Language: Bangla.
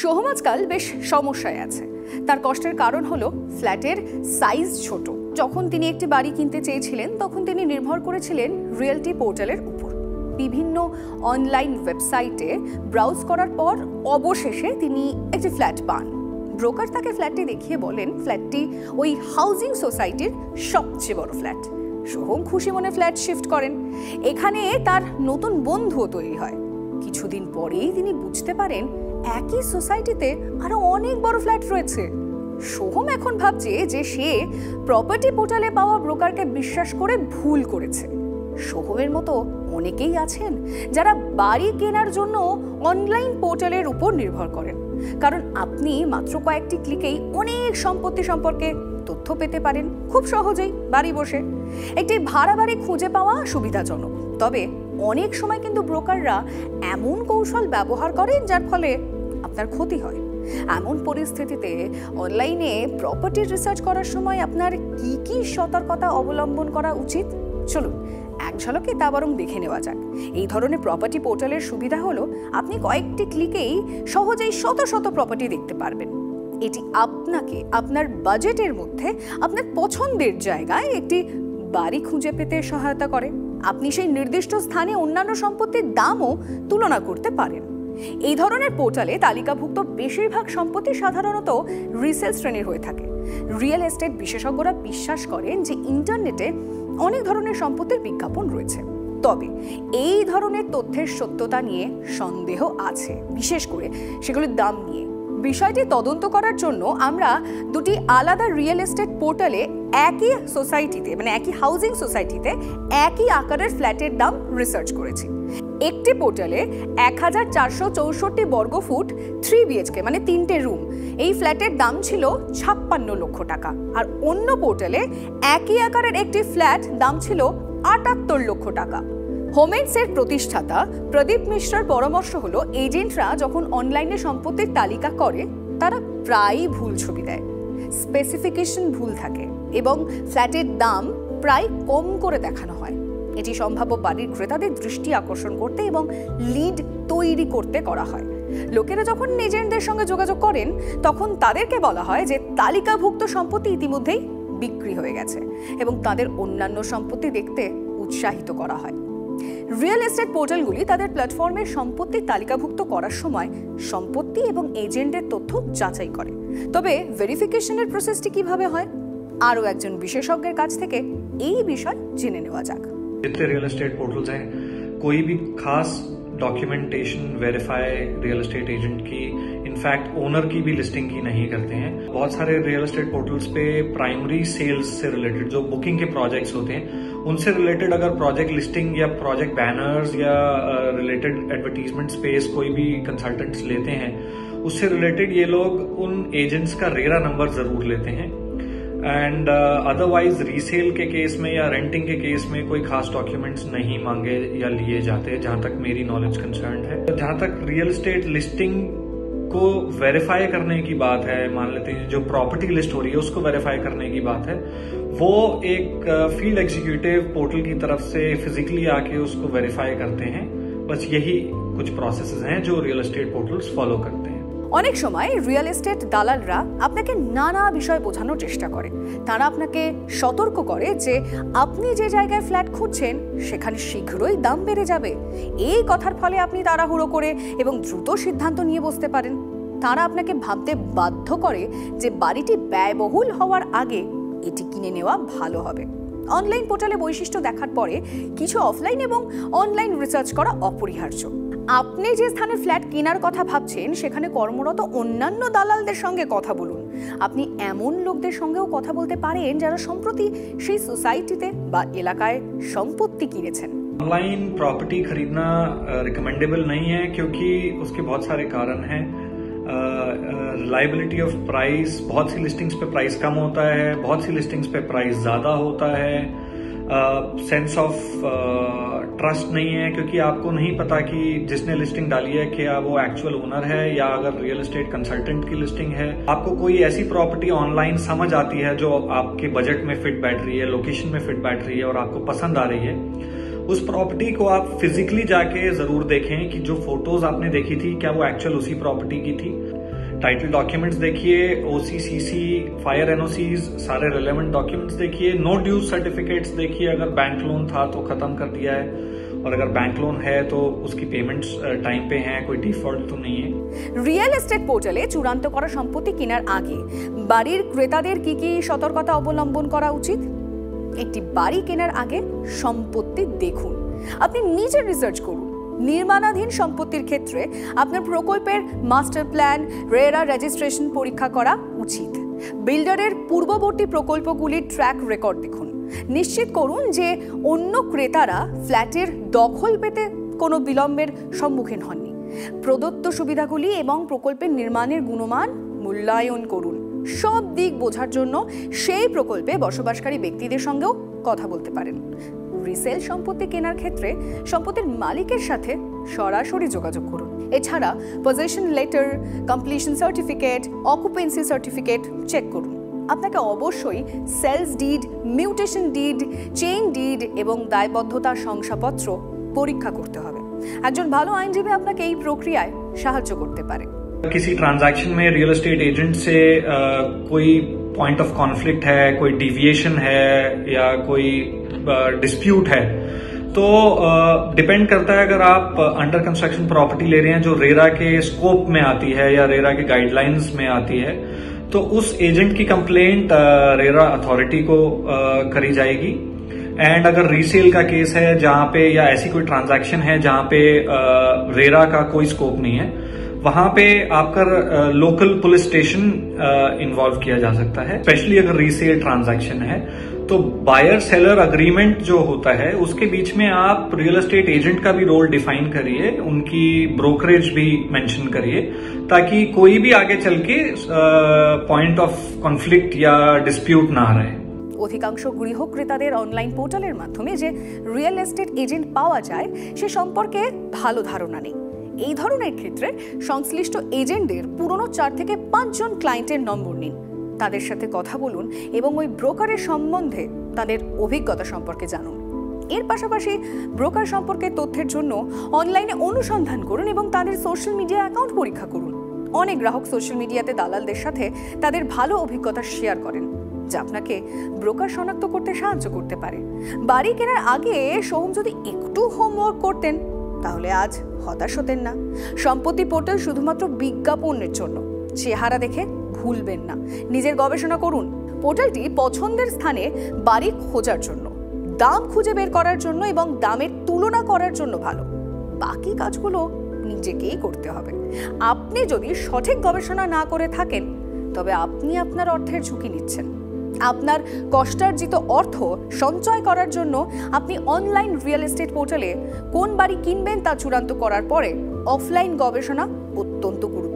সোহম আজকাল বেশ সমস্যায় আছে। তার কষ্টের কারণ হলো ফ্ল্যাটের সাইজ ছোট। যখন তিনি একটি বাড়ি কিনতে চেয়েছিলেন তখন তিনি নির্ভর করেছিলেন রিয়েলটি পোর্টালের উপর। বিভিন্ন অনলাইন ওয়েবসাইটে ব্রাউজ করার পর অবশেষে তিনি একটি ফ্ল্যাট পান। ব্রোকার তাকে ফ্ল্যাটটি দেখিয়ে বলেন ফ্ল্যাটটি ওই হাউজিং সোসাইটির সবচেয়ে বড় ফ্ল্যাট। সোহম খুশি মনে ফ্ল্যাট শিফট করেন। এখানে তার নতুন বন্ধুও তৈরি হয়। কিছুদিন পরেই তিনি বুঝতে পারেন একই সোসাইটিতে আরো অনেক বড় ফ্ল্যাট রয়েছে। সোহম এখন ভাবছে যে সে প্রপার্টি পোর্টালে পাওয়া ব্রোকারকে বিশ্বাস করে ভুল করেছে। সোহমের মতো অনেকেই আছেন যারা বাড়ি কেনার জন্য অনলাইন পোর্টালের উপর নির্ভর করেন, কারণ আপনি মাত্র কয়েকটি ক্লিকেই অনেক সম্পত্তি সম্পর্কে তথ্য পেতে পারেন খুব সহজেই বাড়ি বসে। একটি ভাড়া বাড়ি খুঁজে পাওয়া সুবিধাজনক, তবে অনেক সময় কিন্তু ব্রোকাররা এমন কৌশল ব্যবহার করেন যার ফলে আপনার ক্ষতি হয়। এমন পরিস্থিতিতে অনলাইনে প্রপার্টি রিসার্চ করার সময় আপনার কি কি সতর্কতা অবলম্বন করা উচিত, চলুন এক ঝলকে তা বরং দেখে নেওয়া যাক। এই ধরনের প্রপার্টি পোর্টালের সুবিধা হলো আপনি কয়েকটি ক্লিকেই সহজেই শত শত প্রপার্টি দেখতে পারবেন। এটি আপনাকে আপনার বাজেটের মধ্যে আপনার পছন্দের জায়গায় একটি বাড়ি খুঁজে পেতে সহায়তা করে। আপনি সেই নির্দিষ্ট স্থানে অন্যান্য সম্পত্তির দামও তুলনা করতে পারেন। এই ধরনের পোর্টালে তালিকাভুক্ত বেশিরভাগ সম্পত্তি সাধারণত রিসেল শ্রেণীর হয়ে থাকে। রিয়েল এস্টেট বিশেষজ্ঞরা বিশ্বাস করেন যে ইন্টারনেটে অনেক ধরনের সম্পত্তির বিজ্ঞাপন রয়েছে, তবে এই ধরনের তথ্যের সত্যতা নিয়ে সন্দেহ আছে, বিশেষ করে সেগুলির দাম নিয়ে। বিষয়টি তদন্ত করার জন্য আমরা দুটি আলাদা রিয়েল এস্টেট পোর্টালে একই সোসাইটিতে একই হাউজিং সোসাইটিতে একই আকারের ফ্ল্যাটের দাম রিসার্চ করেছি। একটি পোর্টালে 1464 বর্গফুট 3 BHK 3টে রুম এই ফ্ল্যাটের দাম ছিল 56 লক্ষ টাকা, আর অন্য পোর্টালে একই আকারের একটি ফ্ল্যাট দাম ছিল 78 লক্ষ টাকা। হোমেন্সের প্রতিষ্ঠাতা প্রদীপ মিশ্রার পরামর্শ হলো এজেন্টরা যখন অনলাইনে সম্পত্তির তালিকা করে তারা প্রায়ই ভুল ছবি দেয়, স্পেসিফিকেশন ভুল থাকে এবং ফ্ল্যাটের দাম প্রায় কম করে দেখানো হয়। এটি সম্ভাব্য বাড়ির ক্রেতাদের দৃষ্টি আকর্ষণ করতে এবং লিড তৈরি করতে করা হয়। লোকেরা যখন এজেন্টদের সঙ্গে যোগাযোগ করেন তখন তাদেরকে বলা হয় যে তালিকাভুক্ত সম্পত্তি ইতিমধ্যেই বিক্রি হয়ে গেছে এবং তাদের অন্যান্য সম্পত্তি দেখতে উৎসাহিত করা হয়। রিয়েল এস্টেট পোর্টালগুলি তাদের প্ল্যাটফর্মের সম্পত্তি তালিকাভুক্ত করার সময় সম্পত্তি এবং এজেন্টের তথ্য যাচাই করে, তবে ভেরিফিকেশনের প্রসেসটি কিভাবে হয় আরও একজন বিশেষজ্ঞের কাছ থেকে এই বিষয় জেনে নেওয়া যাক। जितने रियल एस्टेट पोर्टल्स हैं कोई भी खास documentation verify real estate agent की इनफैक्ट ओनर की भी लिस्टिंग की नहीं करते हैं। बहुत सारे रियल एस्टेट पोर्टल्स पे प्राइमरी सेल्स से रिलेटेड जो बुकिंग के प्रोजेक्ट्स होते हैं उनसे रिलेटेड अगर प्रोजेक्ट लिस्टिंग या प्रोजेक्ट बैनर्स या रिलेटेड एडवर्टीजमेंट स्पेस कोई भी कंसल्टेंट्स लेते हैं उससे रिलेटेड ये लोग उन एजेंट्स का रेरा नंबर जरूर लेते हैं। एंड अदरवाइज रीसेल के केस में या रेंटिंग के केस में कोई खास डॉक्यूमेंट्स नहीं मांगे या लिए जाते, जहां तक मेरी नॉलेज कंसर्न्ड है। जहां तक रियल एस्टेट लिस्टिंग को वेरीफाई करने की बात है, मान लेते हैं जो प्रॉपर्टी लिस्ट हो रही है उसको वेरीफाई करने की बात है, वो एक फील्ड एग्जीक्यूटिव पोर्टल की तरफ से फिजिकली आके उसको वेरीफाई करते हैं। बस यही कुछ प्रोसेसेस हैं जो रियल एस्टेट पोर्टल्स फॉलो करते हैं। অনেক সময় রিয়েল এস্টেট দালালরা আপনাকে নানা বিষয় বোঝানোর চেষ্টা করে। তারা আপনাকে সতর্ক করে যে আপনি যে জায়গায় ফ্ল্যাট খুঁজছেন সেখানে শীঘ্রই দাম বেড়ে যাবে। এই কথার ফলে আপনি তাড়াহুড়ো করে এবং দ্রুত সিদ্ধান্ত নিয়ে বসতে পারেন। তারা আপনাকে ভাবতে বাধ্য করে যে বাড়িটি ব্যয়বহুল হওয়ার আগে এটি কিনে নেওয়া ভালো হবে। অনলাইন পোর্টালে বৈশিষ্ট্য দেখার পরে কিছু অফলাইন এবং অনলাইন রিসার্চ করা অপরিহার্য। আপনি যে স্থানে ফ্ল্যাট কেনার কথা ভাবছেন সেখানে কর্মরত অন্যান্য দালালদের সঙ্গে কথা বলুন। আপনি এমন লোকদের সঙ্গেও কথা বলতে পারেন যারা সম্প্রতি সেই সোসাইটিতে বা এলাকায় সম্পত্তি কিনেছেন। ऑनलाइन प्रॉपर्टी खरीदना रिकमेंडेबल नहीं है क्योंकि उसके बहुत सारे कारण हैं। रिलायबिलिटी ऑफ प्राइस, बहुत सी लिस्टिंग्स पे प्राइस कम होता है, बहुत सी लिस्टिंग्स पे प्राइस ज्यादा होता है। सेंस ऑफ ट्रस्ट नहीं है क्योंकि आपको नहीं पता कि जिसने लिस्टिंग डाली है क्या वो एक्चुअल ओनर है या अगर रियल एस्टेट कंसल्टेंट की लिस्टिंग है। आपको कोई ऐसी प्रॉपर्टी ऑनलाइन समझ आती है जो आपके बजट में फिट बैठ रही है, लोकेशन में फिट बैठ रही है और आपको पसंद आ रही है, उस प्रॉपर्टी को आप फिजिकली जाके जरूर देखें कि जो फोटोज आपने देखी थी क्या वो एक्चुअल उसी प्रॉपर्टी की थी। टाइटल डॉक्यूमेंट्स देखिए, ओसीसीसी, फायर एनओसीज, सारे रिलेवेंट डॉक्यूमेंट्स देखिए, नो ड्यूज सर्टिफिकेट्स देखिए, अगर बैंक लोन था तो खत्म कर दिया है, और अगर बैंक लोन है तो उसकी पेमेंट्स टाइम पे हैं, कोई डिफॉल्ट तो नहीं है। রিয়েল এস্টেট পোর্টালে চূড়ান্ত করা সম্পত্তি কেনার আগে বাড়ির ক্রেতাদের কি কি সতর্কতা অবলম্বন করা উচিত? একটি বাড়ি কেনার আগে সম্পত্তি দেখুন, আপনি নিজে রিসার্চ করুন। নির্মাণাধীন সম্পত্তির ক্ষেত্রে আপনার প্রকল্পের মাস্টার প্ল্যান, রেরা রেজিস্ট্রেশন পরীক্ষা করা উচিত। বিল্ডারের পূর্ববর্তী প্রকল্পগুলির ট্র্যাক রেকর্ড দেখুন। নিশ্চিত করুন যে অন্য ক্রেতারা ফ্ল্যাটের দখল পেতে কোনো বিলম্বের সম্মুখীন হননি। প্রদত্ত সুবিধাগুলি এবং প্রকল্পের নির্মাণের গুণমান মূল্যায়ন করুন। সব দিক বোঝার জন্য সেই প্রকল্পে বসবাসকারী ব্যক্তিদের সঙ্গেও কথা বলতে পারেন। রিসেল সম্পত্তি কেনার ক্ষেত্রে সম্পত্তির মালিকের সাথে সরাসরি যোগাযোগ করুন। এছাড়া possession letter, completion certificate, occupancy certificate check করুন। আপনাকে অবশ্যই sales deed, mutation deed, chain deed এবং দায়বদ্ধতা শংসাপত্র পরীক্ষা করতে হবে। একজন ভালো আইনজীবী আপনাকে এই প্রক্রিয়ায় সাহায্য করতে পারে। किसी ट्रांजैक्शन में रियल एस्टेट एजेंट से कोई पॉइंट ऑफ कॉन्फ्लिक्ट है, कोई डिविएशन है या कोई डिस्प्यूट है, तो डिपेंड करता है। अगर आप अंडर कंस्ट्रक्शन प्रॉपर्टी ले रहे हैं जो रेरा के स्कोप में आती है या रेरा के गाइडलाइंस में आती है, तो उस एजेंट की कंप्लेंट रेरा अथॉरिटी को करी जाएगी। एंड अगर रीसेल का केस है जहां पे, या ऐसी कोई ट्रांजैक्शन है जहां पे रेरा का कोई स्कोप नहीं है, वहां पे आपका लोकल पुलिस स्टेशन इन्वॉल्व किया जा सकता है। स्पेशली अगर रीसेल ट्रांजैक्शन है तो बायर सेलर अग्रीमेंट जो होता है उसके बीच में आप रियल एस्टेट एजेंट का भी रोल डिफाइन करिए, उनकी ब्रोकरेज भी मेंशन करिए, ताकि कोई भी आगे चल के पॉइंट ऑफ कॉन्फ्लिक्ट या डिस्प्यूट ना रहे। অধিকাংশ গৃহ ক্রেতাদের অনলাইন পোর্টালের মাধ্যমে যে রিয়েল এস্টেট এজেন্ট পাওয়া যায় সে সম্পর্কে ভালো ধারণা নেই। এই ধরনের ক্ষেত্রে সংশ্লিষ্ট এজেন্টদের পুরনো 4 থেকে 5 জন ক্লায়েন্টের নম্বর নিন, তাদের সাথে কথা বলুন এবং ওই ব্রোকারের সম্বন্ধে তাদের অভিজ্ঞতা সম্পর্কে জানুন। এর পাশাপাশি ব্রোকার সম্পর্কে তথ্যের জন্য অনলাইনে অনুসন্ধান করুন এবং তাদের সোশ্যাল মিডিয়া অ্যাকাউন্ট পরীক্ষা করুন। অনেক গ্রাহক সোশ্যাল মিডিয়াতে দালালদের সাথে তাদের ভালো অভিজ্ঞতা শেয়ার করেন, যা আপনাকে ব্রোকার শনাক্ত করতে সাহায্য করতে পারে। বাড়ি কেনার আগে সোহম যদি একটু হোমওয়ার্ক করতেন তাহলে আজ হতাশ হতেন না। সম্পত্তি পোর্টাল শুধুমাত্র বিজ্ঞাপনের জন্য, চেহারা দেখে ভুলবেন না। নিজের গবেষণা করুন। পোর্টালটি পছন্দের স্থানে বাড়ি খোঁজার জন্য, দাম খুঁজে বের করার জন্য এবং দামের তুলনা করার জন্য ভালো। বাকি কাজগুলো নিজেকেই করতে হবে। আপনি যদি সঠিক গবেষণা না করে থাকেন তবে আপনি আপনার অর্থের ঝুঁকি নিচ্ছেন। আপনার কষ্টার্জিত অর্থ সঞ্চয় করার জন্য আপনি অনলাইন রিয়েল এস্টেট পোর্টালে কোন বাড়ি কিনবেন তা চূড়ান্ত করার পরে অফলাইন গবেষণা অত্যন্ত গুরুত্বপূর্ণ।